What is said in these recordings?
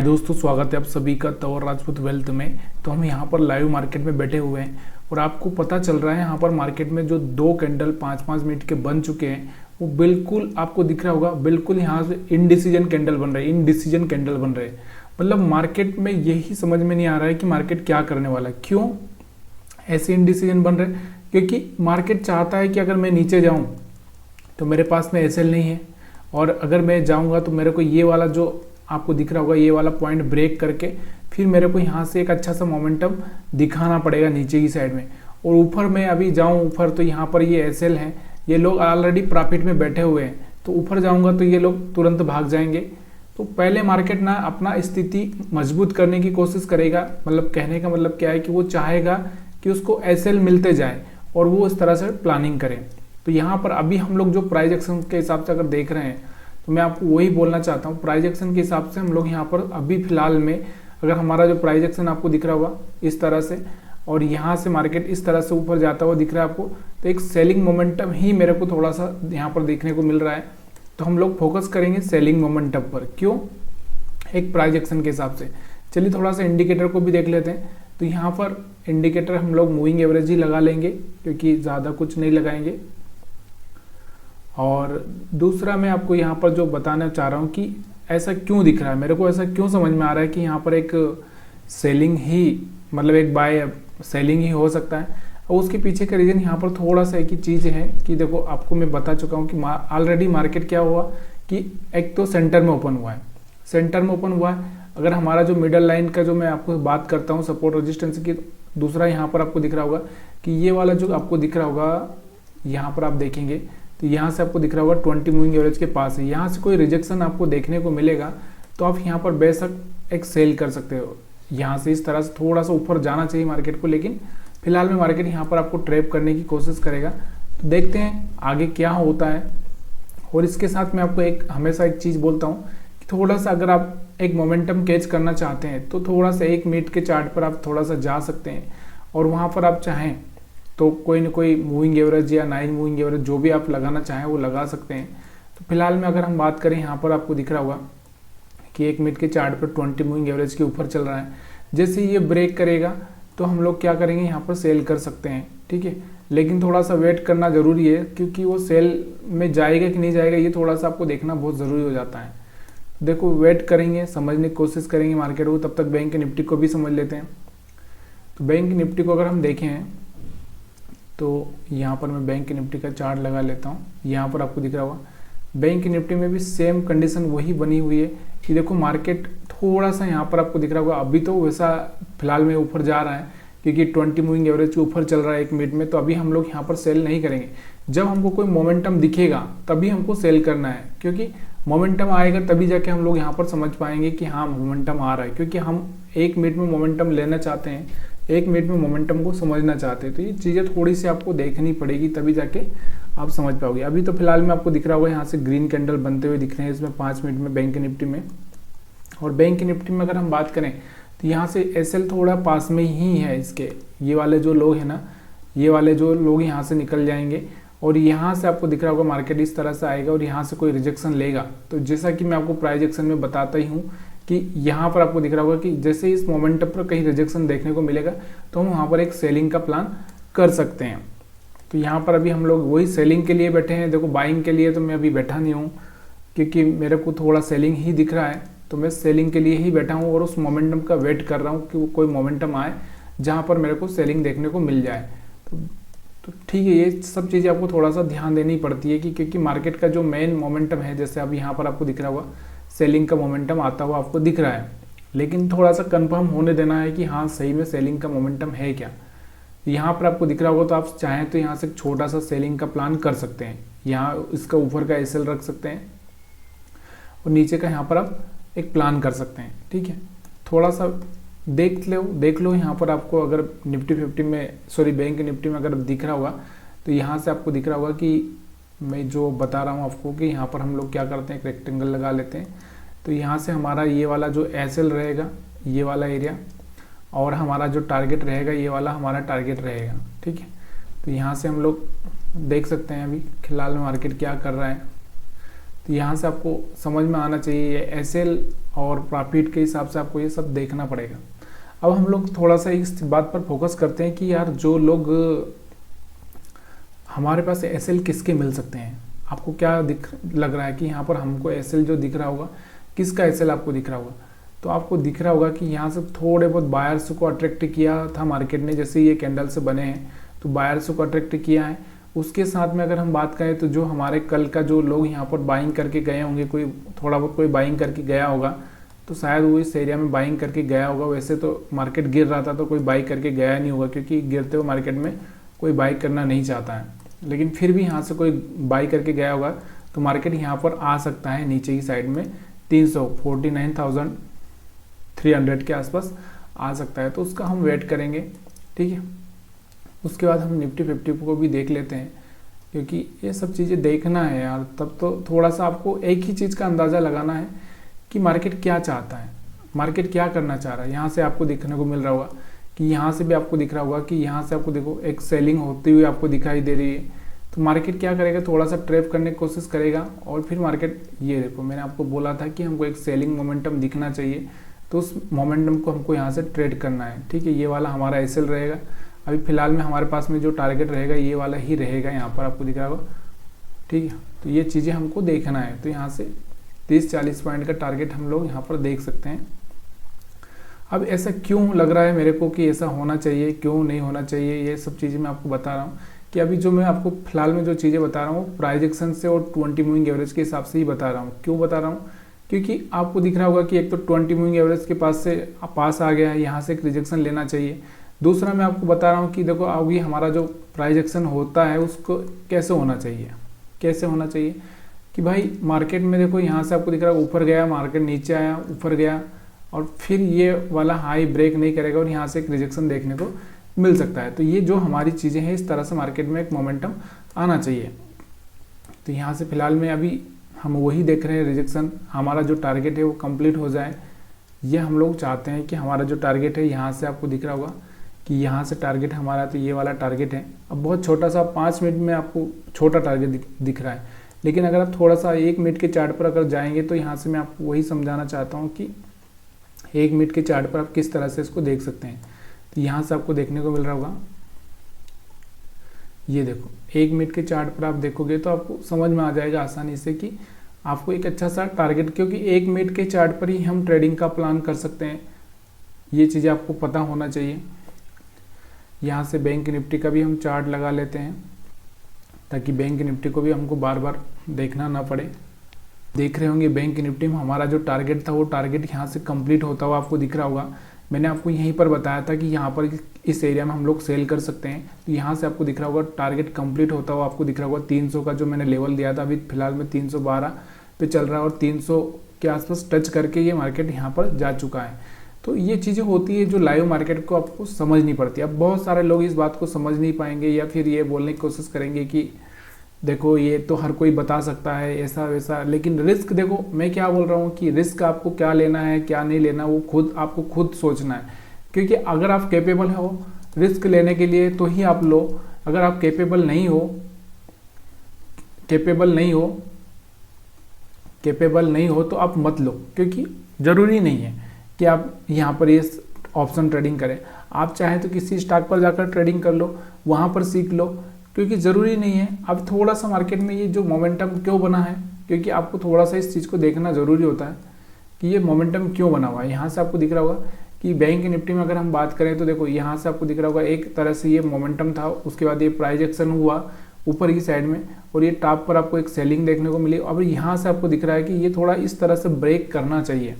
दोस्तों, स्वागत है आप सभी का तंवर राजपूत वेल्थ में। तो हम यहाँ पर लाइव मार्केट में बैठे हुए हैं और आपको पता चल रहा है यहाँ पर मार्केट में जो दो कैंडल 5-5 मिनट के बन चुके हैं वो बिल्कुल आपको दिख रहा होगा, बिल्कुल यहाँ से इनडिसीजन कैंडल बन रहे हैं, इनडिसीजन कैंडल बन रहे हैं। मतलब मार्केट में यही समझ में नहीं आ रहा है कि मार्केट क्या करने वाला है, क्यों ऐसे इनडिसीजन बन रहे हैं। क्योंकि मार्केट चाहता है कि अगर मैं नीचे जाऊँ तो मेरे पास में एसएल नहीं है, और अगर मैं जाऊँगा तो मेरे को ये वाला जो आपको दिख रहा होगा ये वाला पॉइंट ब्रेक करके फिर मेरे को यहाँ से एक अच्छा सा मोमेंटम दिखाना पड़ेगा नीचे की साइड में। और ऊपर मैं अभी जाऊँ ऊपर तो यहाँ पर ये एसएल है, ये लोग ऑलरेडी प्रॉफिट में बैठे हुए हैं, तो ऊपर जाऊँगा तो ये लोग तुरंत भाग जाएंगे। तो पहले मार्केट ना अपना स्थिति मजबूत करने की कोशिश करेगा। मतलब कहने का मतलब क्या है कि वो चाहेगा कि उसको एसएल मिलते जाए और वो इस तरह से प्लानिंग करें। तो यहाँ पर अभी हम लोग जो प्राइस एक्शन के हिसाब से अगर देख रहे हैं तो मैं आपको वही बोलना चाहता हूँ। प्राइस एक्शन के हिसाब से हम लोग यहाँ पर अभी फिलहाल में अगर हमारा जो प्राइस एक्शन आपको दिख रहा होगा इस तरह से, और यहाँ से मार्केट इस तरह से ऊपर जाता हुआ दिख रहा है आपको, तो एक सेलिंग मोमेंटम ही मेरे को थोड़ा सा यहाँ पर देखने को मिल रहा है। तो हम लोग फोकस करेंगे सेलिंग मोमेंटम पर, क्यों, एक प्राइस एक्शन के हिसाब से। चलिए थोड़ा सा इंडिकेटर को भी देख लेते हैं। तो यहाँ पर इंडिकेटर हम लोग मूविंग एवरेज ही लगा लेंगे क्योंकि ज़्यादा कुछ नहीं लगाएंगे। और दूसरा मैं आपको यहाँ पर जो बताना चाह रहा हूँ कि ऐसा क्यों दिख रहा है, मेरे को ऐसा क्यों समझ में आ रहा है कि यहाँ पर एक सेलिंग ही, मतलब एक बाय सेलिंग ही हो सकता है। और उसके पीछे का रीज़न यहाँ पर थोड़ा सा एक ही चीज़ है कि देखो आपको मैं बता चुका हूँ कि ऑलरेडी मार्केट क्या हुआ कि एक तो सेंटर में ओपन हुआ है, सेंटर में ओपन हुआ है। अगर हमारा जो मिडल लाइन का जो मैं आपको बात करता हूँ सपोर्ट रेजिस्टेंस की, दूसरा यहाँ पर आपको दिख रहा होगा कि ये वाला जो आपको दिख रहा होगा यहाँ पर आप देखेंगे तो यहाँ से आपको दिख रहा होगा 20 मूविंग एवरेज के पास है। यहाँ से कोई रिजेक्शन आपको देखने को मिलेगा तो आप यहाँ पर बेशक एक सेल कर सकते हो। यहाँ से इस तरह से थोड़ा सा ऊपर जाना चाहिए मार्केट को, लेकिन फिलहाल में मार्केट यहाँ पर आपको ट्रैप करने की कोशिश करेगा। तो देखते हैं आगे क्या होता है। और इसके साथ मैं आपको एक हमेशा एक चीज़ बोलता हूँ कि थोड़ा सा अगर आप एक मोमेंटम कैच करना चाहते हैं तो थोड़ा सा 1 मिनट के चार्ट पर आप थोड़ा सा जा सकते हैं, और वहाँ पर आप चाहें तो कोई ना कोई मूविंग एवरेज या 9 मूविंग एवरेज जो भी आप लगाना चाहें वो लगा सकते हैं। तो फिलहाल में अगर हम बात करें यहाँ पर आपको दिख रहा होगा कि 1 मिनट के चार्ट पर 20 मूविंग एवरेज के ऊपर चल रहा है। जैसे ये ब्रेक करेगा तो हम लोग क्या करेंगे, यहाँ पर सेल कर सकते हैं, ठीक है। लेकिन थोड़ा सा वेट करना ज़रूरी है क्योंकि वो सेल में जाएगा कि नहीं जाएगा ये थोड़ा सा आपको देखना बहुत ज़रूरी हो जाता है। देखो वेट करेंगे, समझने की कोशिश करेंगे मार्केट को, तब तक बैंक निफ्टी को भी समझ लेते हैं। तो बैंक निफ्टी को अगर हम देखें तो यहाँ पर मैं बैंक निफ्टी का चार्ट लगा लेता हूँ। यहाँ पर आपको दिख रहा होगा बैंक निफ्टी में भी सेम कंडीशन वही बनी हुई है कि देखो मार्केट थोड़ा सा यहाँ पर आपको दिख रहा होगा अभी तो वैसा फिलहाल में ऊपर जा रहा है क्योंकि 20 मूविंग एवरेज के ऊपर चल रहा है 1 मिनट में। तो अभी हम लोग यहाँ पर सेल नहीं करेंगे। जब हमको कोई मोमेंटम दिखेगा तभी हमको सेल करना है, क्योंकि मोमेंटम आएगा तभी जाके हम लोग यहाँ पर समझ पाएंगे कि हाँ मोमेंटम आ रहा है। क्योंकि हम 1 मिनट में मोमेंटम लेना चाहते हैं, 1 मिनट में मोमेंटम को समझना चाहते हैं। तो ये चीज़ें थोड़ी सी आपको देखनी पड़ेगी तभी जाके आप समझ पाओगे। अभी तो फिलहाल में आपको दिख रहा होगा यहाँ से ग्रीन कैंडल बनते हुए दिख रहे हैं इसमें 5 मिनट में बैंक निफ्टी में। और बैंक निफ्टी में अगर हम बात करें तो यहाँ से एसएल थोड़ा पास में ही है इसके, ये वाले जो लोग हैं ना, ये वाले जो लोग यहाँ से निकल जाएंगे और यहाँ से आपको दिख रहा होगा मार्केट इस तरह से आएगा और यहाँ से कोई रिजेक्शन लेगा। तो जैसा कि मैं आपको प्राइस एक्शन में बताता ही हूँ कि यहाँ पर आपको दिख रहा होगा कि जैसे इस मोमेंटम पर कहीं रिजेक्शन देखने को मिलेगा तो हम वहाँ पर एक सेलिंग का प्लान कर सकते हैं। तो यहाँ पर अभी हम लोग वही सेलिंग के लिए बैठे हैं। देखो बाइंग के लिए तो मैं अभी बैठा नहीं हूँ क्योंकि मेरे को थोड़ा सेलिंग ही दिख रहा है, तो मैं सेलिंग के लिए ही बैठा हूँ और उस मोमेंटम का वेट कर रहा हूँ कि वो कोई मोमेंटम आए जहाँ पर मेरे को सेलिंग देखने को मिल जाए। तो ठीक है, ये सब चीज़ें आपको थोड़ा सा ध्यान देनी पड़ती है कि क्योंकि मार्केट का जो मेन मोमेंटम है, जैसे अभी यहाँ पर आपको दिख रहा होगा सेलिंग का मोमेंटम आता हुआ आपको दिख रहा है, लेकिन थोड़ा सा कंफर्म होने देना है कि हाँ सही में सेलिंग का मोमेंटम है क्या। यहाँ पर आपको दिख रहा होगा तो आप चाहें तो यहाँ से एक छोटा सा सेलिंग का प्लान कर सकते हैं। यहाँ इसका ऊपर का एसएल रख सकते हैं और नीचे का यहाँ पर आप एक प्लान कर सकते हैं, ठीक है। थोड़ा सा देख लो यहाँ पर आपको अगर निफ्टी 50 में बैंक निफ्टी में अगर दिख रहा होगा तो यहाँ से आपको दिख रहा होगा कि मैं जो बता रहा हूँ आपको कि यहाँ पर हम लोग क्या करते हैं, एक रेक्टेंगल लगा लेते हैं। तो यहाँ से हमारा ये वाला जो एसएल रहेगा, ये वाला एरिया, और हमारा जो टारगेट रहेगा ये वाला हमारा टारगेट रहेगा, ठीक है। तो यहाँ से हम लोग देख सकते हैं अभी फिलहाल में मार्केट क्या कर रहा है। तो यहाँ से आपको समझ में आना चाहिए एसएल और प्रॉफिट के हिसाब से आपको ये सब देखना पड़ेगा। अब हम लोग थोड़ा सा इस बात पर फोकस करते हैं कि यार जो लोग हमारे पास एसएल किसके मिल सकते हैं। आपको क्या लग रहा है कि यहाँ पर हमको एसएल जो दिख रहा होगा, किसका एसएल आपको दिख रहा होगा? तो आपको दिख रहा होगा कि यहाँ से थोड़े बहुत बायर्स को अट्रैक्ट किया था मार्केट ने, जैसे ये कैंडल से बने हैं तो बायर्स को अट्रैक्ट किया है। उसके साथ में अगर हम बात करें तो जो हमारे कल का जो लोग यहाँ पर बाइंग करके गए होंगे, कोई थोड़ा बहुत कोई बाइंग करके गया होगा तो शायद वो इस एरिया में बाइंग करके गया होगा। वैसे तो मार्केट गिर रहा था तो कोई बाई करके गया नहीं होगा, क्योंकि गिरते हुए मार्केट में कोई बाई करना नहीं चाहता है। लेकिन फिर भी यहाँ से कोई बाई करके गया होगा तो मार्केट यहाँ पर आ सकता है नीचे की साइड में 49,300 के आसपास आ सकता है, तो उसका हम वेट करेंगे। ठीक है, उसके बाद हम निफ्टी 50 को भी देख लेते हैं, क्योंकि ये सब चीज़ें देखना है यार। तब तो थोड़ा सा आपको एक ही चीज़ का अंदाज़ा लगाना है कि मार्केट क्या चाहता है, मार्केट क्या करना चाह रहा है। यहाँ से आपको देखने को मिल रहा होगा कि यहाँ से भी आपको दिख रहा होगा कि यहाँ से आपको देखो एक सेलिंग होती हुई आपको दिखाई दे रही है। तो मार्केट क्या करेगा, थोड़ा सा ट्रैप करने की कोशिश करेगा और फिर मार्केट, ये देखो मैंने आपको बोला था कि हमको एक सेलिंग मोमेंटम दिखना चाहिए, तो उस मोमेंटम को हमको यहाँ से ट्रेड करना है। ठीक है, ये वाला हमारा एसएल रहेगा। अभी फिलहाल में हमारे पास में जो टारगेट रहेगा ये वाला ही रहेगा, यहाँ पर आपको दिख रहा होगा। ठीक है, तो ये चीज़ें हमको देखना है। तो यहाँ से 30-40 पॉइंट का टारगेट हम लोग यहाँ पर देख सकते हैं। अब ऐसा क्यों लग रहा है मेरे को कि ऐसा होना चाहिए, क्यों नहीं होना चाहिए, ये सब चीज़ें मैं आपको बता रहा हूँ कि अभी जो मैं आपको फिलहाल में जो चीज़ें बता रहा हूँ प्राइस एक्शन से और 20 मूविंग एवरेज के हिसाब से ही बता रहा हूँ। क्यों बता रहा हूँ, क्योंकि आपको दिख रहा होगा कि एक तो 20 मूविंग एवरेज के पास आ गया है, यहाँ से एक रिजेक्शन लेना चाहिए। दूसरा मैं आपको बता रहा हूँ कि देखो अभी हमारा जो प्राइस एक्शन होता है उसको कैसे होना चाहिए, कैसे होना चाहिए कि भाई मार्केट में देखो यहाँ से आपको दिख रहा है ऊपर गया, मार्केट नीचे आया, ऊपर गया और फिर ये वाला हाई ब्रेक नहीं करेगा और यहाँ से एक रिजेक्शन देखने को मिल सकता है। तो ये जो हमारी चीज़ें हैं इस तरह से मार्केट में एक मोमेंटम आना चाहिए। तो यहाँ से फिलहाल में अभी हम वही देख रहे हैं, रिजेक्शन, हमारा जो टारगेट है वो कंप्लीट हो जाए, ये हम लोग चाहते हैं कि हमारा जो टारगेट है यहाँ से आपको दिख रहा होगा कि यहाँ से टारगेट हमारा, तो ये वाला टारगेट है। अब बहुत छोटा सा 5 मिनट में आपको छोटा टारगेट दिख रहा है, लेकिन अगर आप थोड़ा सा 1 मिनट के चार्ट पर अगर जाएंगे तो यहाँ से मैं आपको वही समझाना चाहता हूँ कि 1 मिनट के चार्ट पर आप किस तरह से इसको देख सकते हैं। तो यहाँ से आपको देखने को मिल रहा होगा, ये देखो 1 मिनट के चार्ट पर आप देखोगे तो आपको समझ में आ जाएगा आसानी से कि आपको एक अच्छा सा टारगेट, क्योंकि 1 मिनट के चार्ट पर ही हम ट्रेडिंग का प्लान कर सकते हैं, ये चीज़ें आपको पता होना चाहिए। यहाँ से बैंक निफ्टी का भी हम चार्ट लगा लेते हैं ताकि बैंक निफ्टी को भी हमको बार बार देखना ना पड़े। देख रहे होंगे बैंक निफ्टी में हमारा जो टारगेट था वो टारगेट यहाँ से कंप्लीट होता हुआ आपको दिख रहा होगा। मैंने आपको यहीं पर बताया था कि यहाँ पर इस एरिया में हम लोग सेल कर सकते हैं। तो यहाँ से आपको दिख रहा होगा टारगेट कंप्लीट होता हुआ आपको दिख रहा होगा 300 का जो मैंने लेवल दिया था, अभी फिलहाल में 312 पे चल रहा है और 300 के आसपास टच करके ये मार्केट यहाँ पर जा चुका है। तो ये चीज़ें होती है जो लाइव मार्केट को आपको समझनी पड़ती है। अब बहुत सारे लोग इस बात को समझ नहीं पाएंगे या फिर ये बोलने की कोशिश करेंगे कि देखो ये तो हर कोई बता सकता है ऐसा वैसा, लेकिन रिस्क देखो मैं क्या बोल रहा हूँ कि रिस्क आपको क्या लेना है क्या नहीं लेना वो खुद आपको खुद सोचना है। क्योंकि अगर आप कैपेबल हो रिस्क लेने के लिए तो ही आप लो, अगर आप कैपेबल नहीं हो तो आप मत लो, क्योंकि ज़रूरी नहीं है कि आप यहाँ पर ये ऑप्शन ट्रेडिंग करें। आप चाहे तो किसी स्टॉक पर जाकर ट्रेडिंग कर लो, वहाँ पर सीख लो, क्योंकि ज़रूरी नहीं है। अब थोड़ा सा मार्केट में ये जो मोमेंटम क्यों बना है, क्योंकि आपको थोड़ा सा इस चीज़ को देखना ज़रूरी होता है कि ये मोमेंटम क्यों बना हुआ है। यहाँ से आपको दिख रहा होगा कि बैंक निफ्टी में अगर हम बात करें तो देखो यहाँ से आपको दिख रहा होगा एक तरह से ये मोमेंटम था, उसके बाद ये प्राइस एक्शन हुआ ऊपर की साइड में और ये टॉप पर आपको एक सेलिंग देखने को मिली। अब यहाँ से आपको दिख रहा है कि ये थोड़ा इस तरह से ब्रेक करना चाहिए,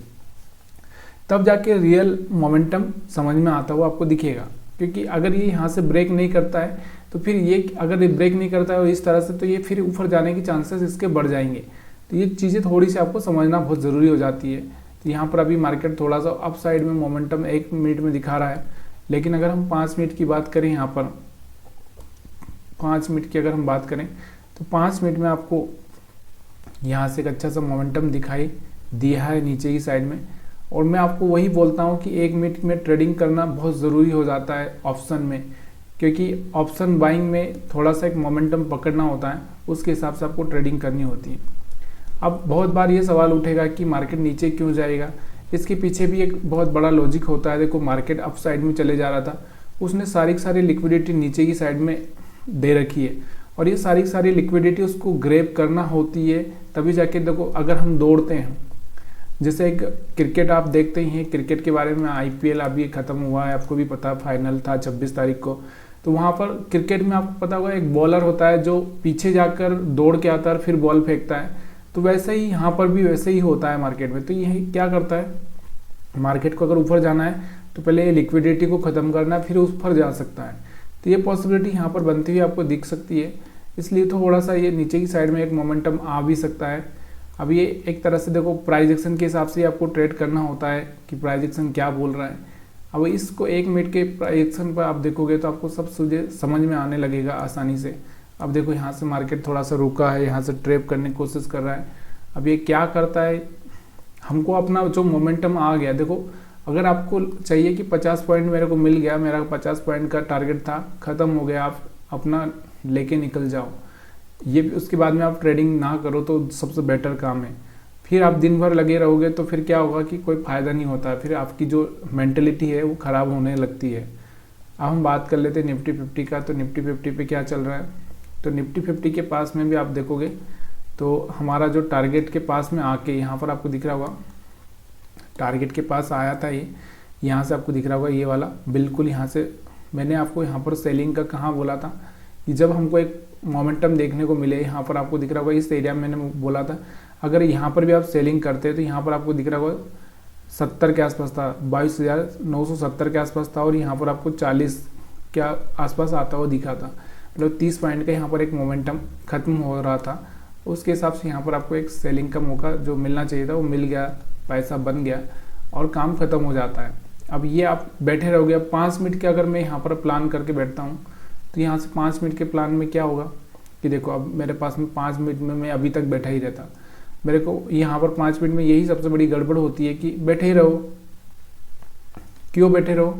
तब जाके रियल मोमेंटम समझ में आता हुआ आपको दिखेगा। क्योंकि अगर ये यहाँ से ब्रेक नहीं करता है तो फिर ये अगर ये ब्रेक नहीं करता है और इस तरह से, तो ये फिर ऊपर जाने की चांसेस इसके बढ़ जाएंगे। तो ये चीज़ें थोड़ी सी आपको समझना बहुत ज़रूरी हो जाती है। तो यहाँ पर अभी मार्केट थोड़ा सा अप साइड में मोमेंटम 1 मिनट में दिखा रहा है, लेकिन अगर हम 5 मिनट की बात करें, यहाँ पर 5 मिनट की अगर हम बात करें तो 5 मिनट में आपको यहाँ से एक अच्छा सा मोमेंटम दिखाई दिया है नीचे की साइड में। और मैं आपको वही बोलता हूँ कि 1 मिनट में ट्रेडिंग करना बहुत ज़रूरी हो जाता है ऑप्शन में, क्योंकि ऑप्शन बाइंग में थोड़ा सा एक मोमेंटम पकड़ना होता है, उसके हिसाब से आपको ट्रेडिंग करनी होती है। अब बहुत बार ये सवाल उठेगा कि मार्केट नीचे क्यों जाएगा। इसके पीछे भी एक बहुत बड़ा लॉजिक होता है। देखो मार्केट अप साइड में चले जा रहा था, उसने सारी की सारी लिक्विडिटी नीचे की साइड में दे रखी है, और ये सारी की सारी लिक्विडिटी उसको ग्रैब करना होती है, तभी जाके देखो अगर हम दौड़ते हैं। जैसे एक क्रिकेट आप देखते ही हैं, क्रिकेट के बारे में IPL अभी ख़त्म हुआ है, आपको भी पता, फाइनल था 26 तारीख को। तो वहाँ पर क्रिकेट में आपको पता होगा एक बॉलर होता है जो पीछे जाकर दौड़ के आता है फिर बॉल फेंकता है। तो वैसे ही यहाँ पर भी वैसे ही होता है मार्केट में। तो ये क्या करता है, मार्केट को अगर ऊपर जाना है तो पहले ये लिक्विडिटी को ख़त्म करना है, फिर ऊपर जा सकता है। तो ये पॉसिबिलिटी यहाँ पर बनती हुई आपको दिख सकती है, इसलिए थोड़ा सा ये नीचे की साइड में एक मोमेंटम आ भी सकता है। अब ये एक तरह से देखो प्राइस एक्शन के हिसाब से आपको ट्रेड करना होता है कि प्राइस एक्शन क्या बोल रहा है। अब इसको 1 मिनट के प्राइस एक्शन पर आप देखोगे तो आपको सब चीज़ें समझ में आने लगेगा आसानी से। अब देखो यहाँ से मार्केट थोड़ा सा रुका है, यहाँ से ट्रेप करने की कोशिश कर रहा है। अब ये क्या करता है, हमको अपना जो मोमेंटम आ गया, देखो अगर आपको चाहिए कि 50 पॉइंट मेरे को मिल गया, मेरा 50 पॉइंट का टारगेट था, ख़त्म हो गया, आप अपना लेके निकल जाओ, ये उसके बाद में आप ट्रेडिंग ना करो तो सबसे बेटर काम है। फिर आप दिन भर लगे रहोगे तो फिर क्या होगा कि कोई फ़ायदा नहीं होता, फिर आपकी जो मेंटलिटी है वो ख़राब होने लगती है। अब हम बात कर लेते हैं निफ्टी 50 का। तो निफ्टी 50 पे क्या चल रहा है, तो निफ्टी 50 के पास में भी आप देखोगे तो हमारा जो टारगेट के पास में आके यहाँ पर आपको दिख रहा होगा, टारगेट के पास आया था ये, यहाँ से आपको दिख रहा होगा ये वाला, बिल्कुल यहाँ से मैंने आपको यहाँ पर सेलिंग का कहाँ बोला था कि जब हमको एक मोमेंटम देखने को मिले, यहाँ पर आपको दिख रहा होगा इस एरिया में मैंने बोला था अगर यहाँ पर भी आप सेलिंग करते हैं तो यहाँ पर आपको दिख रहा होगा 70 के आसपास था, 22,970 के आसपास था, और यहाँ पर आपको 40 के आसपास आता हुआ दिखा था। मतलब 30 पॉइंट का यहाँ पर एक मोमेंटम खत्म हो रहा था, उसके हिसाब से यहाँ पर आपको एक सेलिंग का मौका जो मिलना चाहिए था वो मिल गया, पैसा बन गया और काम खत्म हो जाता है। अब ये आप बैठे रहोगे। अब 5 मिनट के अगर मैं यहाँ पर प्लान करके बैठता हूँ तो यहाँ से 5 मिनट के प्लान में क्या होगा कि देखो अब मेरे पास में 5 मिनट में मैं अभी तक बैठा ही रहता, मेरे को यहाँ पर 5 मिनट में यही सबसे बड़ी गड़बड़ होती है कि बैठे ही रहो, क्यों बैठे रहो।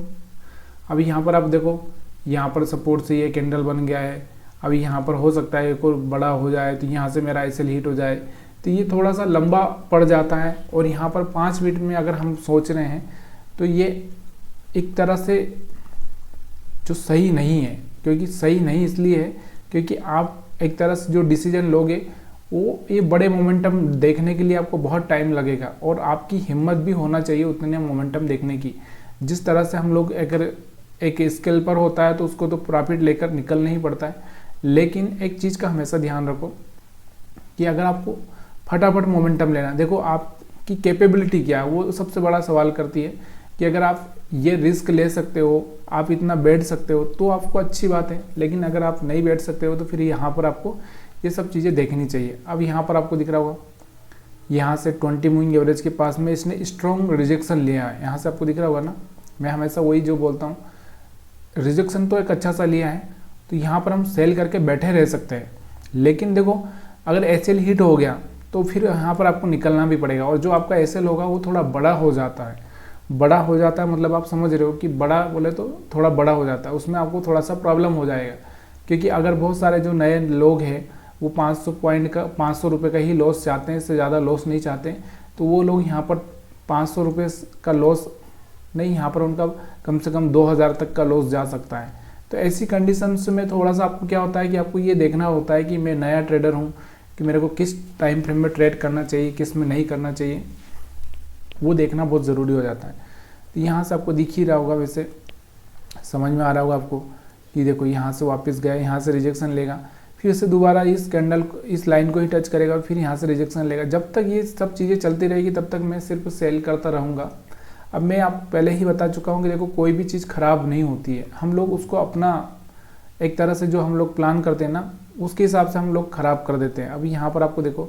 अभी यहाँ पर आप देखो, यहाँ पर सपोर्ट से ये कैंडल बन गया है, अभी यहाँ पर हो सकता है एक और बड़ा हो जाए तो यहाँ से मेरा ISL हिट हो जाए, तो ये थोड़ा सा लंबा पड़ जाता है। और यहाँ पर 5 मिनट में अगर हम सोच रहे हैं तो ये एक तरह से जो सही नहीं है, क्योंकि सही नहीं इसलिए है क्योंकि आप एक तरह से जो डिसीजन लोगे वो ये बड़े मोमेंटम देखने के लिए आपको बहुत टाइम लगेगा, और आपकी हिम्मत भी होना चाहिए उतने मोमेंटम देखने की। जिस तरह से हम लोग अगर एक स्केल्पर होता है तो उसको तो प्रॉफिट लेकर निकलना ही पड़ता है, लेकिन एक चीज़ का हमेशा ध्यान रखो कि अगर आपको फटाफट मोमेंटम लेना, देखो आपकी कैपेबिलिटी क्या है वो सबसे बड़ा सवाल करती है कि अगर आप ये रिस्क ले सकते हो, आप इतना बैठ सकते हो तो आपको अच्छी बात है, लेकिन अगर आप नहीं बैठ सकते हो तो फिर यहाँ पर आपको ये सब चीज़ें देखनी चाहिए। अब यहाँ पर आपको दिख रहा होगा यहाँ से 20 मूविंग एवरेज के पास में इसने स्ट्रॉन्ग रिजेक्शन लिया है, यहाँ से आपको दिख रहा होगा ना, मैं हमेशा वही जो बोलता हूँ, रिजेक्शन तो एक अच्छा सा लिया है, तो यहाँ पर हम सेल करके बैठे रह सकते हैं। लेकिन देखो अगर SL हिट हो गया तो फिर यहाँ पर आपको निकलना भी पड़ेगा, और जो आपका SL होगा वो थोड़ा बड़ा हो जाता है। बड़ा हो जाता है मतलब आप समझ रहे हो कि बड़ा बोले तो थोड़ा बड़ा हो जाता है, उसमें आपको थोड़ा सा प्रॉब्लम हो जाएगा, क्योंकि अगर बहुत सारे जो नए लोग हैं वो 500 पॉइंट का 500 रुपये का ही लॉस चाहते हैं, इससे ज़्यादा लॉस नहीं चाहते, तो वो लोग यहाँ पर 500 रुपये का लॉस नहीं, यहाँ पर उनका कम से कम 2000 तक का लॉस जा सकता है। तो ऐसी कंडीशंस में थोड़ा सा आपको क्या होता है कि आपको ये देखना होता है कि मैं नया ट्रेडर हूँ कि मेरे को किस टाइम फ्रेम में ट्रेड करना चाहिए, किस में नहीं करना चाहिए, वो देखना बहुत ज़रूरी हो जाता है। तो यहाँ से आपको दिख ही रहा होगा, वैसे समझ में आ रहा होगा आपको कि देखो यहाँ से वापस गया, यहाँ से रिजेक्शन लेगा, फिर से दोबारा इस कैंडल इस लाइन को ही टच करेगा, फिर यहाँ से रिजेक्शन लेगा। जब तक ये सब चीज़ें चलती रहेगी तब तक मैं सिर्फ सेल करता रहूँगा। अब मैं आप पहले ही बता चुका हूँ कि देखो कोई भी चीज़ ख़राब नहीं होती है, हम लोग उसको अपना एक तरह से जो हम लोग प्लान करते हैं ना उसके हिसाब से हम लोग ख़राब कर देते हैं। अभी यहाँ पर आपको देखो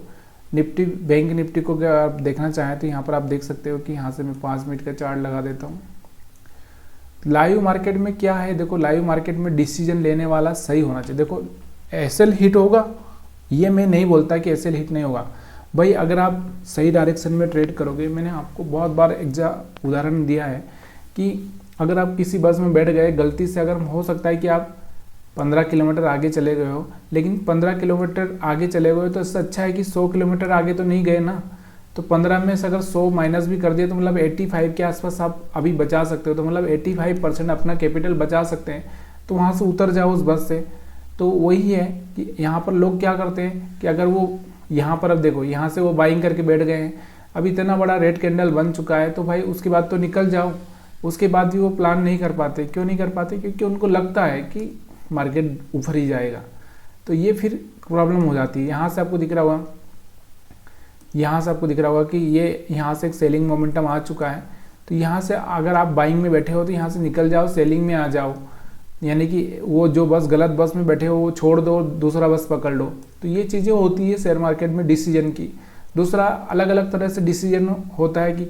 निफ्टी बैंक निफ्टी को अगर आप देखना चाहें तो यहाँ पर आप देख सकते हो कि यहाँ से मैं 5 मिनट का चार्ट लगा देता हूँ। लाइव मार्केट में क्या है, देखो लाइव मार्केट में डिसीजन लेने वाला सही होना चाहिए। देखो SL हिट होगा, ये मैं नहीं बोलता कि SL हिट नहीं होगा भाई, अगर आप सही डायरेक्शन में ट्रेड करोगे। मैंने आपको बहुत बार उदाहरण दिया है कि अगर आप किसी बस में बैठ गए गलती से, अगर हो सकता है कि आप 15 किलोमीटर आगे चले गए हो, लेकिन 15 किलोमीटर आगे चले गए हो तो इससे अच्छा है कि 100 किलोमीटर आगे तो नहीं गए ना। तो 15 में से अगर 100 माइनस भी कर दिए तो मतलब 85 के आसपास आप अभी बचा सकते हो। तो मतलब 85% अपना कैपिटल बचा सकते हैं, तो वहाँ से उतर जाओ उस बस से। तो वही है कि यहाँ पर लोग क्या करते हैं कि अगर वो यहाँ पर, अब देखो यहाँ से वो बाइंग करके बैठ गए हैं, अब इतना बड़ा रेड कैंडल बन चुका है तो भाई उसके बाद तो निकल जाओ। उसके बाद भी वो प्लान नहीं कर पाते। क्यों नहीं कर पाते? क्योंकि उनको लगता है कि मार्केट ऊपर ही जाएगा। तो ये फिर प्रॉब्लम हो जाती है। यहाँ से आपको दिख रहा होगा, यहाँ से आपको दिख रहा होगा कि ये यहाँ से एक सेलिंग मोमेंटम आ चुका है। तो यहाँ से अगर आप बाइंग में बैठे हो तो यहाँ से निकल जाओ, सेलिंग में आ जाओ, यानी कि वो जो बस गलत बस में बैठे हो वो छोड़ दो, दूसरा बस पकड़ लो। तो ये चीज़ें होती है शेयर मार्केट में डिसीजन की। दूसरा, अलग अलग तरह से डिसीजन होता है कि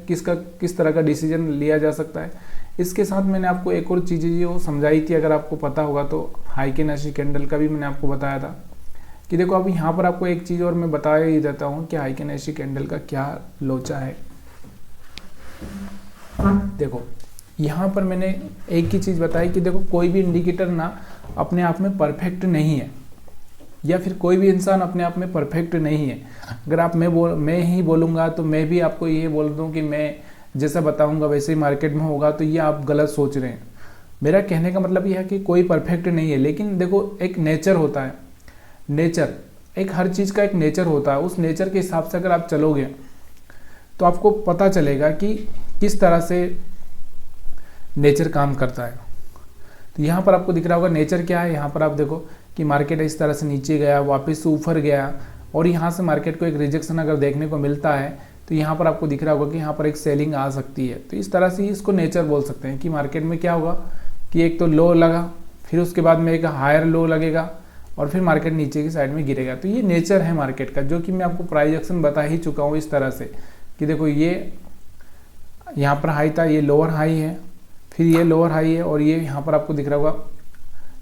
किस तरह का डिसीजन लिया जा सकता है। इसके साथ मैंने आपको एक और चीज़ जो समझाई थी, अगर आपको पता होगा तो, हाइकेनेसी कैंडल का भी मैंने आपको बताया था कि देखो अब यहाँ पर आपको एक चीज़ और मैं बता ही देता हूँ कि हाइकेनेसी कैंडल का क्या लोचा है। देखो यहाँ पर मैंने एक ही चीज़ बताई कि देखो कोई भी इंडिकेटर ना अपने आप में परफेक्ट नहीं है, या फिर कोई भी इंसान अपने आप में परफेक्ट नहीं है। अगर आप मैं ही बोलूँगा तो मैं भी आपको ये बोल दूँ कि मैं जैसा बताऊँगा वैसे ही मार्केट में होगा, तो ये आप गलत सोच रहे हैं। मेरा कहने का मतलब ये है कि कोई परफेक्ट नहीं है, लेकिन देखो एक नेचर होता है। नेचर, एक हर चीज़ का एक नेचर होता है। उस नेचर के हिसाब से अगर आप चलोगे तो आपको पता चलेगा कि किस तरह से नेचर काम करता है। तो यहाँ पर आपको दिख रहा होगा नेचर क्या है। यहाँ पर आप देखो कि मार्केट इस तरह से नीचे गया, वापस से ऊपर गया, और यहाँ से मार्केट को एक रिजेक्शन अगर देखने को मिलता है तो यहाँ पर आपको दिख रहा होगा कि यहाँ पर एक सेलिंग आ सकती है। तो इस तरह से इसको नेचर बोल सकते हैं कि मार्केट में क्या होगा कि एक तो लो लगा, फिर उसके बाद में एक हायर लो लगेगा, और फिर मार्केट नीचे की साइड में गिरेगा। तो ये नेचर है मार्केट का, जो कि मैं आपको प्राइस एक्शन बता ही चुका हूँ इस तरह से कि देखो ये यहाँ पर हाई था, ये लोअर हाई है, फिर ये लोअर हाई है, और ये यहाँ पर आपको दिख रहा होगा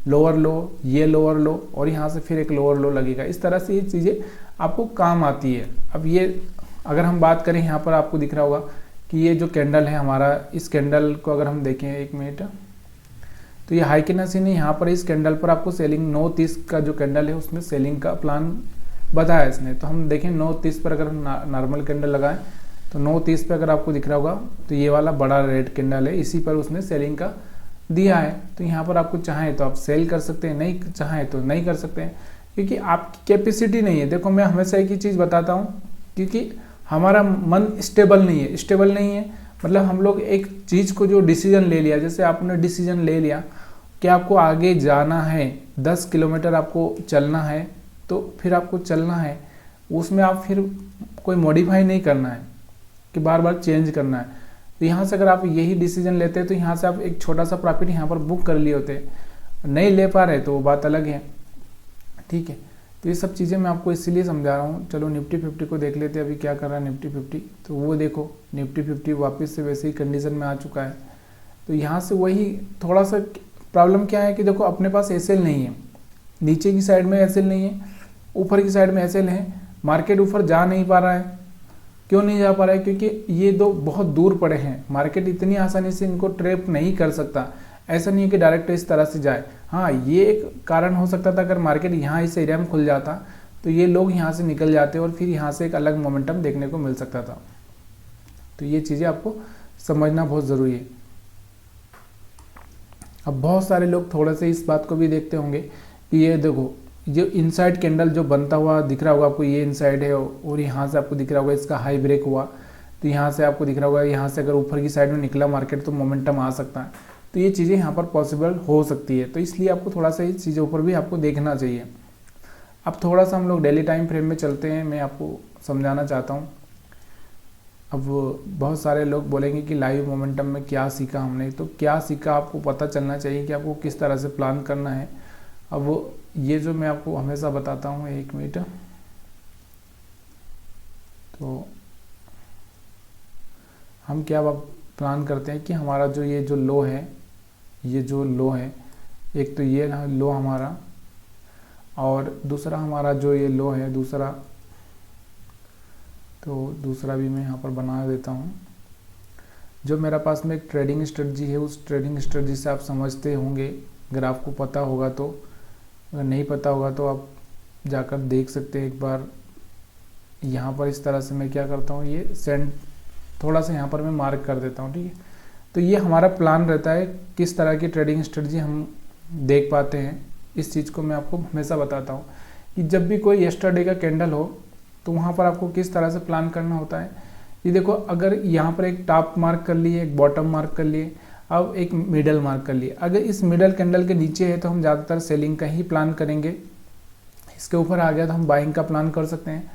लोअर लो, ये लोअर लो, और यहाँ से फिर एक लोअर लो लगेगा। इस तरह से ये चीज़ें आपको काम आती है। अब ये अगर हम बात करें, यहाँ पर आपको दिख रहा होगा कि ये जो कैंडल है हमारा, इस कैंडल को अगर हम देखें, एक मिनट, तो ये हाइकेनेसी ने यहाँ पर इस कैंडल पर आपको सेलिंग 9:30 का जो कैंडल है उसमें सेलिंग का प्लान बताया इसने। तो हम देखें 9:30 पर अगर हम नॉर्मल कैंडल लगाएं तो 9:30 पे अगर आपको दिख रहा होगा तो ये वाला बड़ा रेड कैंडल है, इसी पर उसने सेलिंग का दिया है। तो यहाँ पर आपको चाहें तो आप सेल कर सकते हैं, नहीं चाहें तो नहीं कर सकते हैं, क्योंकि आपकी कैपेसिटी नहीं है। देखो मैं हमेशा एक ही चीज़ बताता हूँ, क्योंकि हमारा मन स्टेबल नहीं है। स्टेबल नहीं है मतलब हम लोग एक चीज़ को जो डिसीजन ले लिया, जैसे आपने डिसीजन ले लिया कि आपको आगे जाना है, 10 किलोमीटर आपको चलना है, तो फिर आपको चलना है, उसमें आप फिर कोई मॉडिफाई नहीं करना है कि बार बार चेंज करना है। तो यहाँ से अगर आप यही डिसीजन लेते हैं तो यहाँ से आप एक छोटा सा प्रॉफिट यहाँ पर बुक कर लिए होते। नहीं ले पा रहे तो वो बात अलग है, ठीक है। तो ये सब चीज़ें मैं आपको इसीलिए समझा रहा हूँ। चलो निफ्टी 50 को देख लेते हैं, अभी क्या कर रहा है निफ्टी 50। तो वो देखो निफ्टी 50 वापस से वैसे ही कंडीशन में आ चुका है। तो यहाँ से वही थोड़ा सा प्रॉब्लम क्या है कि देखो अपने पास एसएल नहीं है, नीचे की साइड में एसएल नहीं है, ऊपर की साइड में एसएल है। मार्केट ऊपर जा नहीं पा रहा है। क्यों नहीं जा पा रहा है? क्योंकि ये दो बहुत दूर पड़े हैं। मार्केट इतनी आसानी से इनको ट्रैप नहीं कर सकता। ऐसा नहीं है कि डायरेक्ट इस तरह से जाए। हाँ, ये एक कारण हो सकता था, अगर मार्केट यहाँ इस एरिया में खुल जाता तो ये लोग यहाँ से निकल जाते और फिर यहाँ से एक अलग मोमेंटम देखने को मिल सकता था। तो ये चीज़ें आपको समझना बहुत ज़रूरी है। अब बहुत सारे लोग थोड़ा से इस बात को भी देखते होंगे कि ये देखो जो इनसाइड कैंडल जो बनता हुआ दिख रहा होगा आपको, ये इनसाइड है और यहाँ से आपको दिख रहा होगा इसका हाई ब्रेक हुआ। तो यहाँ से आपको दिख रहा होगा, यहाँ से अगर ऊपर की साइड में निकला मार्केट तो मोमेंटम आ सकता है। तो ये चीज़ें यहाँ पर पॉसिबल हो सकती है। तो इसलिए आपको थोड़ा सा इस चीज़ों पर भी आपको देखना चाहिए। अब थोड़ा सा हम लोग डेली टाइम फ्रेम में चलते हैं, मैं आपको समझाना चाहता हूँ। अब बहुत सारे लोग बोलेंगे कि लाइव मोमेंटम में क्या सीखा हमने, तो क्या सीखा आपको पता चलना चाहिए कि आपको किस तरह से प्लान करना है। अब ये जो मैं आपको हमेशा बताता हूँ, एक मिनट, तो हम क्या प्लान करते हैं कि हमारा जो ये जो लो है, ये जो लो है, एक तो ये लो हमारा, और दूसरा हमारा जो ये लो है दूसरा, तो दूसरा भी मैं यहाँ पर बना देता हूँ। जो मेरा पास में एक ट्रेडिंग स्ट्रेटजी है, उस ट्रेडिंग स्ट्रेटजी से आप समझते होंगे, अगर आपको पता होगा तो अगर नहीं पता होगा तो आप जाकर देख सकते हैं एक बार। यहाँ पर इस तरह से मैं क्या करता हूँ, ये सेंड थोड़ा सा यहाँ पर मैं मार्क कर देता हूँ, ठीक है। तो ये हमारा प्लान रहता है, किस तरह की ट्रेडिंग स्ट्रेटजी हम देख पाते हैं। इस चीज़ को मैं आपको हमेशा बताता हूँ कि जब भी कोई यस्टरडे का कैंडल हो तो वहाँ पर आपको किस तरह से प्लान करना होता है। ये देखो, अगर यहाँ पर एक टॉप मार्क कर लिए, एक बॉटम मार्क कर लिए, अब एक मिडल मार्क कर लिए। अगर इस मिडल कैंडल के नीचे है तो हम ज़्यादातर सेलिंग का ही प्लान करेंगे। इसके ऊपर आ गया तो हम बाइंग का प्लान कर सकते हैं।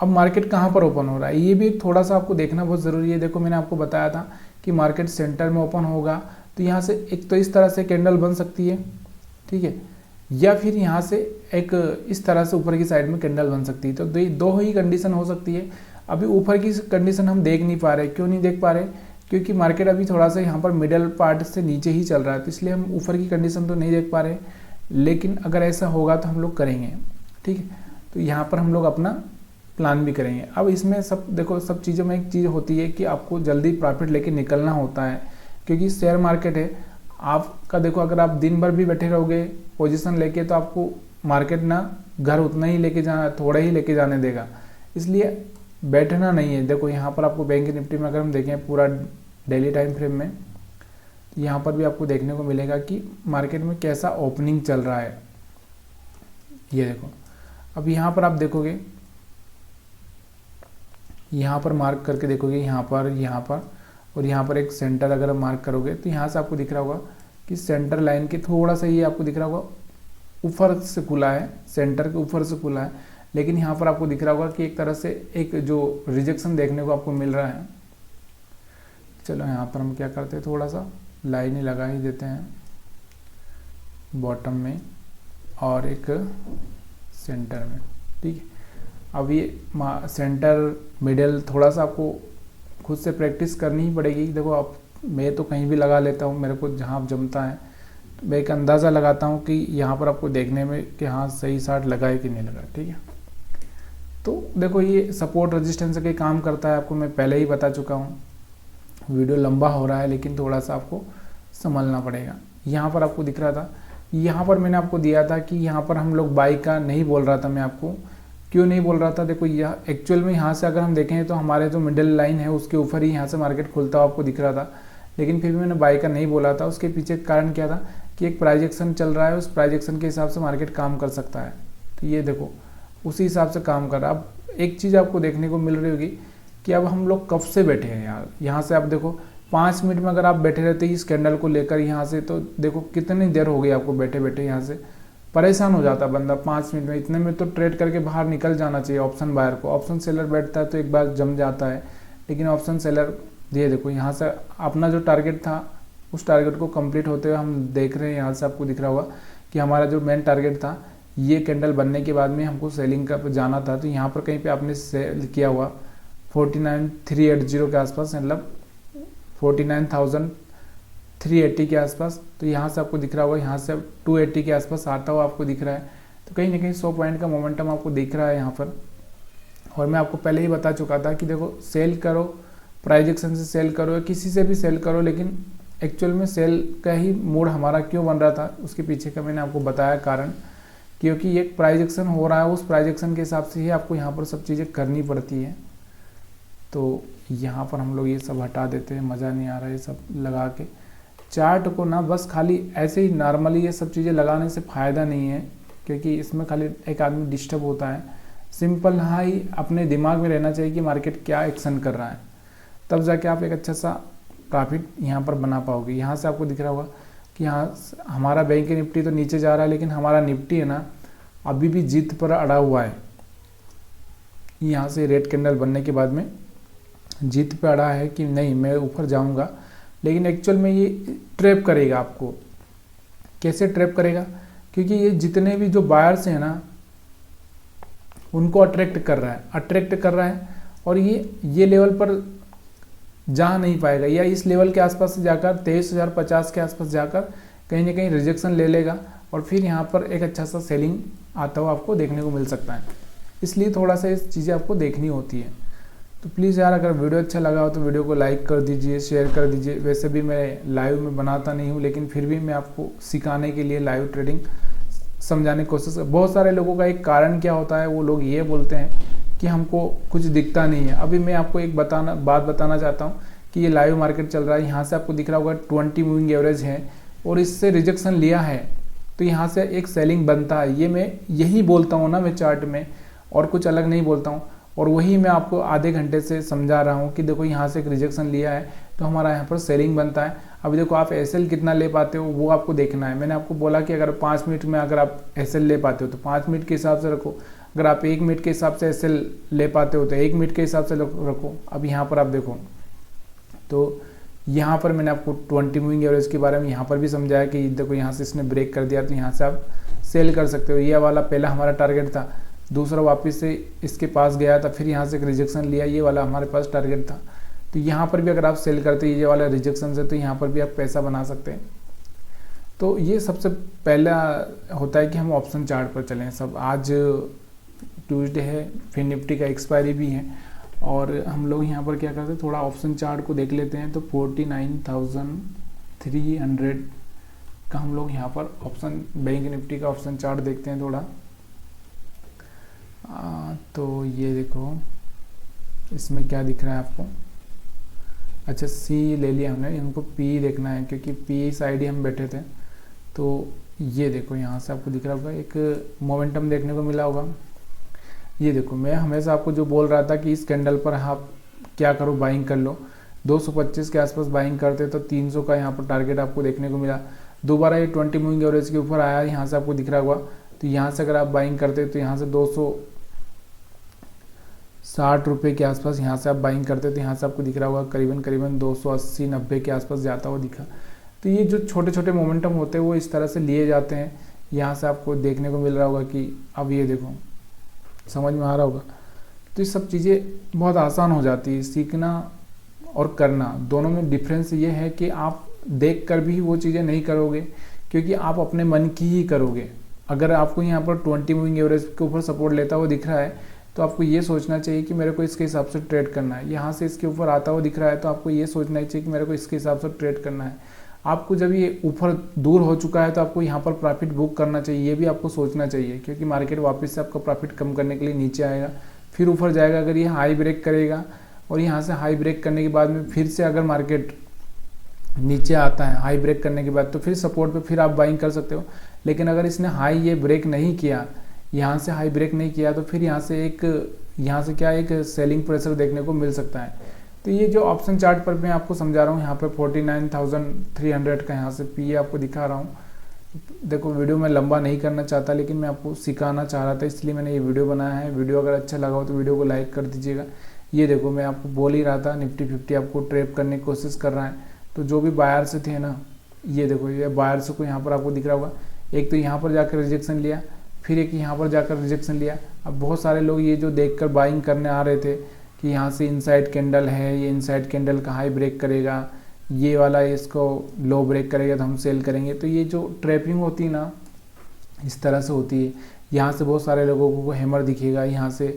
अब मार्केट कहाँ पर ओपन हो रहा है ये भी थोड़ा सा आपको देखना बहुत ज़रूरी है। देखो, मैंने आपको बताया था कि मार्केट सेंटर में ओपन होगा तो यहाँ से एक तो इस तरह से कैंडल बन सकती है, ठीक है, या फिर यहाँ से एक इस तरह से ऊपर की साइड में कैंडल बन सकती है। तो दो ही कंडीशन हो सकती है। अभी ऊपर की कंडीशन हम देख नहीं पा रहे। क्यों नहीं देख पा रहे? क्योंकि मार्केट अभी थोड़ा सा यहाँ पर मिडल पार्ट से नीचे ही चल रहा है, तो इसलिए हम ऊपर की कंडीशन तो नहीं देख पा रहे। लेकिन अगर ऐसा होगा तो हम लोग करेंगे, ठीक है। तो यहाँ पर हम लोग अपना प्लान भी करेंगे। अब इसमें सब देखो, सब चीज़ों में एक चीज़ होती है कि आपको जल्दी प्रॉफिट लेके निकलना होता है, क्योंकि शेयर मार्केट है आपका। देखो, अगर आप दिन भर भी बैठे रहोगे पोजीशन लेके तो आपको मार्केट ना घर उतना ही लेके जाना, थोड़ा ही लेके जाने देगा। इसलिए बैठना नहीं है। देखो, यहाँ पर आपको बैंक निफ्टी में अगर हम देखें पूरा डेली टाइम फ्रेम में, तो यहाँ पर भी आपको देखने को मिलेगा कि मार्केट में कैसा ओपनिंग चल रहा है। ये देखो, अब यहाँ पर आप देखोगे, यहाँ पर मार्क करके देखोगे, यहाँ पर और यहाँ पर एक सेंटर अगर आप मार्क करोगे तो यहाँ से आपको दिख रहा होगा कि सेंटर लाइन के थोड़ा सा ये आपको दिख रहा होगा ऊपर से खुला है, सेंटर के ऊपर से खुला है। लेकिन यहाँ पर आपको दिख रहा होगा कि एक तरह से एक जो रिजेक्शन देखने को आपको मिल रहा है। चलो, यहाँ पर हम क्या करते हैं, थोड़ा सा लाइन ही लगा ही देते हैं बॉटम में और एक सेंटर में, ठीक है। अब ये सेंटर मिडल थोड़ा सा आपको खुद से प्रैक्टिस करनी ही पड़ेगी। देखो, अब मैं तो कहीं भी लगा लेता हूँ, मेरे को जहाँ जमता है तो मैं एक अंदाज़ा लगाता हूँ कि यहाँ पर आपको देखने में कि हाँ सही साट लगा है कि नहीं लगा, ठीक है। तो देखो, ये सपोर्ट रेजिस्टेंस के काम करता है, आपको मैं पहले ही बता चुका हूँ। वीडियो लंबा हो रहा है लेकिन थोड़ा सा आपको संभलना पड़ेगा। यहाँ पर आपको दिख रहा था, यहाँ पर मैंने आपको दिया था कि यहाँ पर हम लोग बाई का नहीं बोल रहा था। मैं आपको क्यों नहीं बोल रहा था, देखो यह एक्चुअल में यहाँ से अगर हम देखें तो हमारे जो मिडिल लाइन है उसके ऊपर ही यहाँ से मार्केट खुलता हुआ आपको दिख रहा था, लेकिन फिर भी मैंने बाई का नहीं बोला था। उसके पीछे कारण क्या था कि एक प्राइजेक्शन चल रहा है, उस प्राइजेक्शन के हिसाब से मार्केट काम कर सकता है। तो ये देखो, उसी हिसाब से काम कर रहा है। अब एक चीज़ आपको देखने को मिल रही होगी कि अब हम लोग कब से बैठे हैं यार। यहाँ से आप देखो, 5 मिनट में अगर आप बैठे रहते इस कैंडल को लेकर यहाँ से, तो देखो कितनी देर हो गई आपको बैठे बैठे। यहाँ से परेशान हो जाता बंदा 5 मिनट में। इतने में तो ट्रेड करके बाहर निकल जाना चाहिए ऑप्शन बायर को। ऑप्शन सेलर बैठता है तो एक बार जम जाता है, लेकिन ऑप्शन सेलर, ये देखो यहाँ से अपना जो टारगेट था उस टारगेट को कंप्लीट होते हुए हम देख रहे हैं। यहाँ से आपको दिख रहा होगा कि हमारा जो मेन टारगेट था, ये कैंडल बनने के बाद में हमको सेलिंग का जाना था। तो यहाँ पर कहीं पे आपने सेल किया हुआ 49,380 के आसपास, मतलब 49,380 के आसपास। तो यहाँ से आपको दिख रहा होगा, यहाँ से 280 के आसपास आता हुआ आपको दिख रहा है। तो कहीं ना कहीं 100 पॉइंट का मोमेंटम आपको दिख रहा है यहाँ पर। और मैं आपको पहले ही बता चुका था कि देखो, सेल करो, प्राइस एक्शन से सेल करो या किसी से भी सेल करो, लेकिन एक्चुअल में सेल का ही मूड हमारा क्यों बन रहा था उसके पीछे का मैंने आपको बताया कारण। क्योंकि एक प्राइस एक्शन हो रहा है, उस प्राइस एक्शन के हिसाब से ही आपको यहाँ पर सब चीज़ें करनी पड़ती है। तो यहाँ पर हम लोग ये सब हटा देते हैं, मज़ा नहीं आ रहा है ये सब लगा के। चार्ट को ना बस खाली ऐसे ही नॉर्मली ये सब चीज़ें लगाने से फ़ायदा नहीं है, क्योंकि इसमें खाली एक आदमी डिस्टर्ब होता है। सिंपल हाँ ही अपने दिमाग में रहना चाहिए कि मार्केट क्या एक्शन कर रहा है, तब जाके आप एक अच्छा सा प्रॉफिट यहाँ पर बना पाओगे। यहाँ से आपको दिख रहा होगा कि यहाँ हमारा बैंक निफ्टी तो नीचे जा रहा है, लेकिन हमारा निफ्टी है ना अभी भी जीत पर अड़ा हुआ है। यहाँ से रेड कैंडल बनने के बाद में जीत पे अड़ा है कि नहीं मैं ऊपर जाऊंगा, लेकिन एक्चुअल में ये ट्रैप करेगा आपको। कैसे ट्रैप करेगा? क्योंकि ये जितने भी जो बायर्स हैं ना उनको अट्रैक्ट कर रहा है और ये लेवल पर जा नहीं पाएगा, या इस लेवल के आसपास से जाकर 23,050 के आसपास जाकर कहीं ना कहीं रिजेक्शन ले लेगा और फिर यहाँ पर एक अच्छा सा सेलिंग आता हुआ आपको देखने को मिल सकता है। इसलिए थोड़ा सा इस चीज़ें आपको देखनी होती है। तो प्लीज़ यार, अगर वीडियो अच्छा लगा हो तो वीडियो को लाइक कर दीजिए, शेयर कर दीजिए। वैसे भी मैं लाइव में बनाता नहीं हूँ, लेकिन फिर भी मैं आपको सिखाने के लिए लाइव ट्रेडिंग समझाने की कोशिश कर। बहुत सारे लोगों का एक कारण क्या होता है, वो लोग ये बोलते हैं कि हमको कुछ दिखता नहीं है। अभी मैं आपको एक बात बताना चाहता हूँ कि ये लाइव मार्केट चल रहा है, यहाँ से आपको दिख रहा होगा 20 मूविंग एवरेज है और इससे रिजेक्शन लिया है, तो यहाँ से एक सेलिंग बनता है। ये मैं यही बोलता हूँ ना मैं चार्ट में, और कुछ अलग नहीं बोलता हूँ। और वही मैं आपको आधे घंटे से समझा रहा हूँ कि देखो यहाँ से एक रिजेक्शन लिया है तो हमारा यहाँ पर सेलिंग बनता है। अभी देखो आप एसएल कितना ले पाते हो वो आपको देखना है। मैंने आपको बोला कि अगर 5 मिनट में अगर आप एसएल ले पाते हो तो 5 मिनट के हिसाब से रखो, अगर आप 1 मिनट के हिसाब से एसएल ले पाते हो तो 1 मिनट के हिसाब से रखो। अब यहाँ पर आप देखो तो यहाँ पर मैंने आपको 20 मूविंग एवरेज के बारे में यहाँ पर भी समझाया कि देखो यहाँ से इसने ब्रेक कर दिया तो यहाँ से आप सेल कर सकते हो। ये वाला पहला हमारा टारगेट था, दूसरा वापस से इसके पास गया था, फिर यहाँ से एक रिजेक्शन लिया, ये वाला हमारे पास टारगेट था। तो यहाँ पर भी अगर आप सेल करते हैं ये वाला रिजेक्शन से तो यहाँ पर भी आप पैसा बना सकते हैं। तो ये सबसे पहला होता है कि हम ऑप्शन चार्ट पर चलें। सब आज ट्यूसडे है, फिर निफ्टी का एक्सपायरी भी है और हम लोग यहाँ पर क्या करते हैं, थोड़ा ऑप्शन चार्ट को देख लेते हैं। तो 49,300 का हम लोग यहाँ पर ऑप्शन बैंक निफ्टी का ऑप्शन चार्ट देखते हैं थोड़ा। तो ये देखो इसमें क्या दिख रहा है आपको। अच्छा सी ले लिया हमने, इनको पी देखना है क्योंकि पी साइड ही हम बैठे थे। तो ये देखो यहाँ से आपको दिख रहा होगा एक मोमेंटम देखने को मिला होगा। ये देखो मैं हमेशा आपको जो बोल रहा था कि इस कैंडल पर आप क्या करो, बाइंग कर लो। 225 के आसपास बाइंग करते तो 300 का यहाँ पर टारगेट आपको देखने को मिला। दोबारा ये 20 मूविंग एवरेज के ऊपर आया, यहाँ से आपको दिख रहा होगा। तो यहाँ से अगर आप बाइंग करते तो यहाँ से 260 रुपये के आसपास यहाँ से आप बाइंग करते तो यहाँ से आपको दिख रहा होगा करीबन 280-90 के आसपास जाता हुआ दिखा। तो ये जो छोटे छोटे मोमेंटम होते हैं वो इस तरह से लिए जाते हैं। यहाँ से आपको देखने को मिल रहा होगा कि अब ये देखो समझ में आ रहा होगा। तो ये सब चीज़ें बहुत आसान हो जाती है, सीखना और करना दोनों में डिफरेंस ये है कि आप देख कर भी वो चीज़ें नहीं करोगे क्योंकि आप अपने मन की ही करोगे। अगर आपको यहाँ पर 20 मूविंग एवरेज के ऊपर सपोर्ट लेता हुआ दिख रहा है तो आपको ये सोचना चाहिए कि मेरे को इसके हिसाब से ट्रेड करना है। यहाँ से इसके ऊपर आता हुआ दिख रहा है तो आपको ये सोचना चाहिए कि मेरे को इसके हिसाब से ट्रेड करना है। आपको जब ये ऊपर दूर हो चुका है तो आपको यहाँ पर प्रॉफिट बुक करना चाहिए, ये भी आपको सोचना चाहिए क्योंकि मार्केट वापस से आपका प्रॉफिट कम करने के लिए नीचे आएगा, फिर ऊपर जाएगा। अगर ये हाई ब्रेक करेगा और यहाँ से हाई ब्रेक करने के बाद में फिर से अगर मार्केट नीचे आता है हाई ब्रेक करने के बाद तो फिर सपोर्ट पे फिर आप बाइंग कर सकते हो। लेकिन अगर इसने हाई ये ब्रेक नहीं किया, यहाँ से हाई ब्रेक नहीं किया तो फिर यहाँ से एक सेलिंग प्रेशर देखने को मिल सकता है। तो ये जो ऑप्शन चार्ट पर मैं आपको समझा रहा हूँ, यहाँ पे 49,300 का यहाँ से पी आपको दिखा रहा हूँ। देखो वीडियो मैं लंबा नहीं करना चाहता लेकिन मैं आपको सिखाना चाह रहा था इसलिए मैंने ये वीडियो बनाया है। वीडियो अगर अच्छा लगा हो तो वीडियो को लाइक कर दीजिएगा। ये देखो मैं आपको बोल ही रहा था निफ्टी 50 आपको ट्रैप करने की कोशिश कर रहा है। तो जो भी बायर से थे ना, ये देखो ये बायर से को यहाँ पर आपको दिख रहा होगा, एक तो यहाँ पर जाकर रिजेक्शन लिया, फिर एक यहाँ पर जाकर रिजेक्शन लिया। अब बहुत सारे लोग ये जो देखकर बाइंग करने आ रहे थे कि यहाँ से इनसाइड कैंडल है, ये इनसाइड कैंडल का हाई ब्रेक करेगा, ये वाला इसको लो ब्रेक करेगा तो हम सेल करेंगे। तो ये जो ट्रैपिंग होती है ना इस तरह से होती है। यहाँ से बहुत सारे लोगों को हैमर दिखेगा यहाँ से,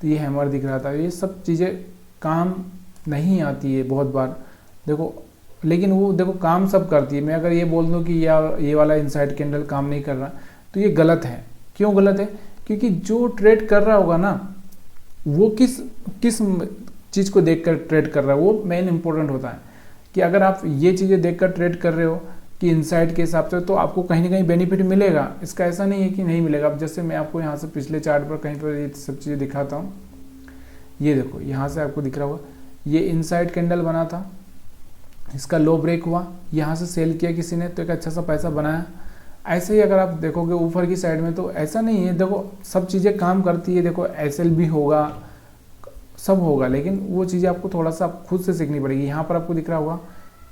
तो ये हैमर दिख रहा था। ये सब चीज़ें काम नहीं आती है बहुत बार देखो, लेकिन वो देखो काम सब करती है। मैं अगर ये बोल दूँ कि ये वाला इनसाइड कैंडल काम नहीं कर रहा तो ये गलत है। क्यों गलत है? क्योंकि जो ट्रेड कर रहा होगा ना वो किस चीज़ को देखकर ट्रेड कर रहा है वो मेन इंपॉर्टेंट होता है। कि अगर आप ये चीज़ें देखकर ट्रेड कर रहे हो कि इनसाइड के हिसाब से तो आपको कहीं ना कहीं बेनिफिट मिलेगा, इसका ऐसा नहीं है कि नहीं मिलेगा। अब जैसे मैं आपको यहाँ से पिछले चार्ट पर कहीं पर ये सब चीज़ें दिखाता हूँ। ये देखो यहाँ से आपको दिख रहा होगा ये इनसाइड कैंडल बना था, इसका लो ब्रेक हुआ, यहाँ से सेल किया किसी ने तो एक अच्छा सा पैसा बनाया। ऐसे ही अगर आप देखोगे ऊपर की साइड में तो ऐसा नहीं है। देखो सब चीज़ें काम करती है, देखो एसएल भी होगा सब होगा, लेकिन वो चीज़ें आपको थोड़ा सा खुद से सीखनी पड़ेगी। यहाँ पर आपको दिख रहा होगा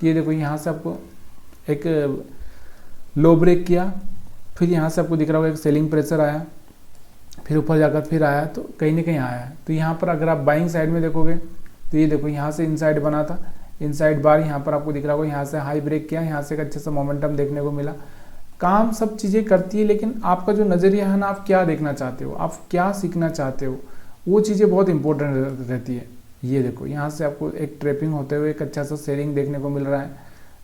कि ये देखो यहाँ से आपको एक लो ब्रेक किया, फिर यहाँ से आपको दिख रहा होगा एक सेलिंग प्रेशर आया, फिर ऊपर जाकर फिर आया तो कहीं ना कहीं आया है। तो यहाँ पर अगर आप बाइंग साइड में देखोगे तो ये देखो यहाँ से इनसाइड बना था, इनसाइड बार यहाँ पर आपको दिख रहा होगा, यहाँ से हाई ब्रेक किया, यहाँ से एक अच्छा सा मोमेंटम देखने को मिला। काम सब चीज़ें करती है, लेकिन आपका जो नज़रिया है ना, आप क्या देखना चाहते हो, आप क्या सीखना चाहते हो, वो चीज़ें बहुत इंपॉर्टेंट रहती है। ये देखो यहाँ से आपको एक ट्रैपिंग होते हुए एक अच्छा सा सेलिंग देखने को मिल रहा है।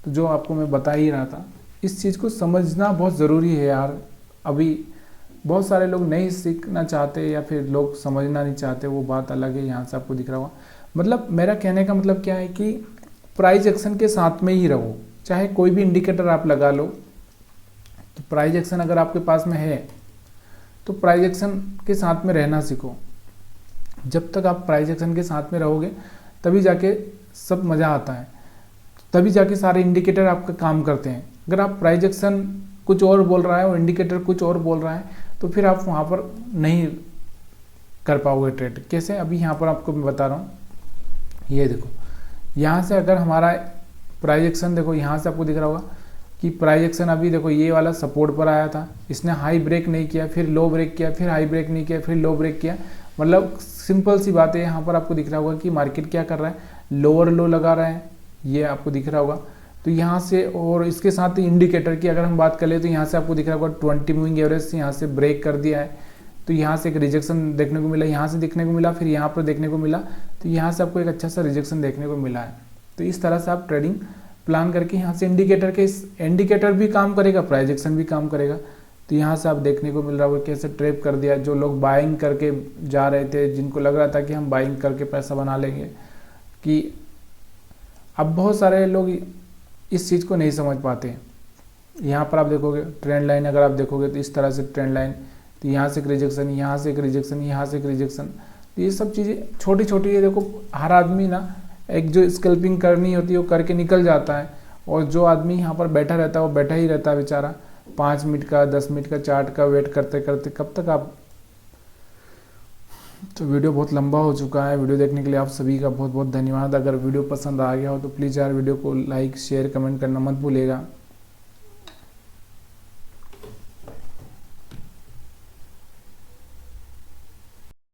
तो जो आपको मैं बता ही रहा था, इस चीज़ को समझना बहुत ज़रूरी है यार। अभी बहुत सारे लोग नहीं सीखना चाहते या फिर लोग समझना नहीं चाहते, वो बात अलग है। यहाँ से आपको दिख रहा होगा, मतलब मेरा कहने का मतलब क्या है कि प्राइस एक्शन के साथ में ही रहो, चाहे कोई भी इंडिकेटर आप लगा लो। तो प्राइस एक्शन अगर आपके पास में है तो प्राइस एक्शन के साथ में रहना सीखो। जब तक आप प्राइस एक्शन के साथ में रहोगे तभी जाके सब मज़ा आता है, तभी जाके सारे इंडिकेटर आपका काम करते हैं। अगर आप प्राइस एक्शन कुछ और बोल रहा है और इंडिकेटर कुछ और बोल रहा है तो फिर आप वहाँ पर नहीं कर पाओगे ट्रेड। कैसे, अभी यहाँ पर आपको मैं बता रहा हूँ। ये देखो, यहाँ से अगर हमारा प्राइस एक्शन देखो, यहाँ से आपको दिख रहा होगा कि प्राइस एक्शन अभी देखो ये वाला सपोर्ट पर आया था, इसने हाई ब्रेक नहीं किया, फिर लो ब्रेक किया, फिर हाई ब्रेक नहीं किया, फिर लो ब्रेक किया। मतलब सिंपल सी बात है, यहाँ पर आपको दिख रहा होगा कि मार्केट क्या कर रहा है, लोअर लो लगा रहा है, ये आपको दिख रहा होगा। तो यहाँ से और इसके साथ ही इंडिकेटर की अगर हम बात कर ले तो यहाँ से आपको दिख रहा होगा 20 मूविंग एवरेज से यहाँ से ब्रेक कर दिया है। तो यहाँ से एक रिजेक्शन देखने को मिला, यहाँ से देखने को मिला, फिर यहाँ पर देखने को मिला। तो यहाँ से आपको एक अच्छा सा रिजेक्शन देखने को मिला है। तो इस तरह से आप ट्रेडिंग प्लान करके यहाँ से इंडिकेटर भी काम करेगा, प्राइस एक्शन भी काम करेगा। तो यहाँ से आप देखने को मिल रहा होगा कैसे ट्रैप कर दिया। जो लोग बाइंग करके जा रहे थे, जिनको लग रहा था कि हम बाइंग करके पैसा बना लेंगे, कि अब बहुत सारे लोग इस चीज़ को नहीं समझ पाते। यहाँ पर आप देखोगे ट्रेंड लाइन, अगर आप देखोगे तो इस तरह से ट्रेंड लाइन, तो यहाँ से एक रिजेक्शन, यहाँ से एक रिजेक्शन, यहाँ से एक रिजेक्शन। तो ये सब चीज़ें छोटी छोटी है। देखो हर आदमी ना एक जो स्कैल्पिंग करनी होती है वो करके निकल जाता है, और जो आदमी यहाँ पर बैठा रहता है वो बैठा ही रहता है बेचारा, 5 मिनट का 10 मिनट का चार्ट का वेट करते करते कब तक आप। तो वीडियो बहुत लंबा हो चुका है। वीडियो देखने के लिए आप सभी का बहुत बहुत धन्यवाद। अगर वीडियो पसंद आ गया हो तो प्लीज़ यार वीडियो को लाइक शेयर कमेंट करना मत भूलिएगा।